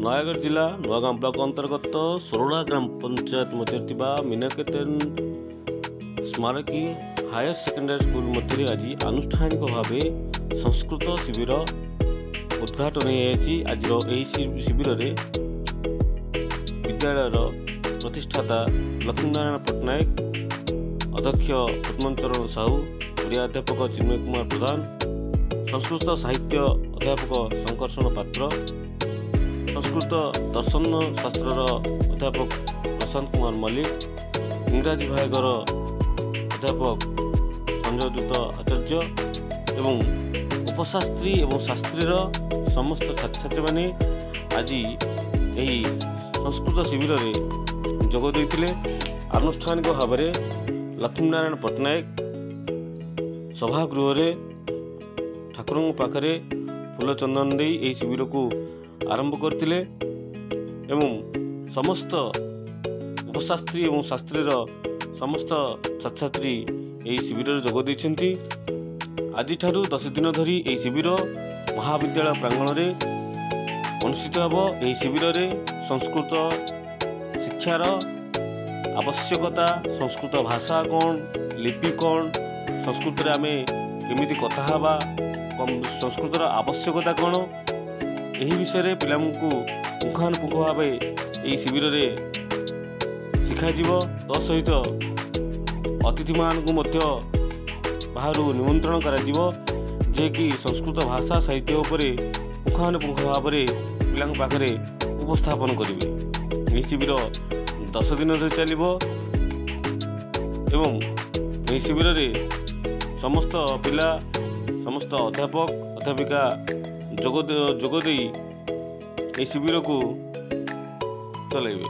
नयगढ़ जिला नुआगाँ ब्लॉक अंतर्गत सोरड़ा ग्राम पंचायत मध्य मीनाकेतन स्मारकी higher secondary school मध्य आज आनुष्ठानिक भाव संस्कृत शिविर उद्घाटन आज शिविर में विद्यालय प्रतिष्ठाता लक्ष्मीनारायण पट्टनायक, अध्यक्ष पद्मचरण साहू, ओडिया अध्यापक चिन्मय कुमार प्रधान, संस्कृत साहित्य अध्यापक शंकरषण पात्र, संस्कृत दर्शन शास्त्र अध्यापक प्रशांत कुमार मल्लिक, इंग्राजी विभागर अध्यापक संजय दूत आचार्य एवं उपशास्त्री एवं शास्त्रीर समस्त छात्र छात्री माने आज यही संस्कृत शिविर में जोग देते। आनुष्ठानिक भाव में लक्ष्मीनारायण पट्टनायक सभागृह ठाकुर पाखरे फूल चंदन दे यही शिविर को आरंभ करते एवं समस्त उपशास्त्री एवं शास्त्रीर समस्त छात्र छात्री यही शिविर जोग देइछन्ति। आज 10 दिन धरी यही शिविर महाविद्यालय प्रांगण में अनुष्ठित होब। यही शिविर में संस्कृत शिक्षार आवश्यकता, संस्कृत भाषा कौन, लिपि कौन, संस्कृत रे आमे केमिति कथा हवा, संस्कृतर आवश्यकता कौन, यही विषय पिलांकु पुंखानुपुंख भाव यही शिविर में शिखाजिव। तसहित अतिथि मानकु मध्य बाहर निमंत्रण कराजिव जे कि संस्कृत भाषा साहित्य उपरे पुंखानुपुंख भाव पिलांक पाखरे उपस्थापन करिवे। यही शिविर 10 दिन धरि चलिबो एवं यही शिविर में समस्त पिला, समस्त अध्यापक अध्यापिका जोगदे शिविर को चलाइबे।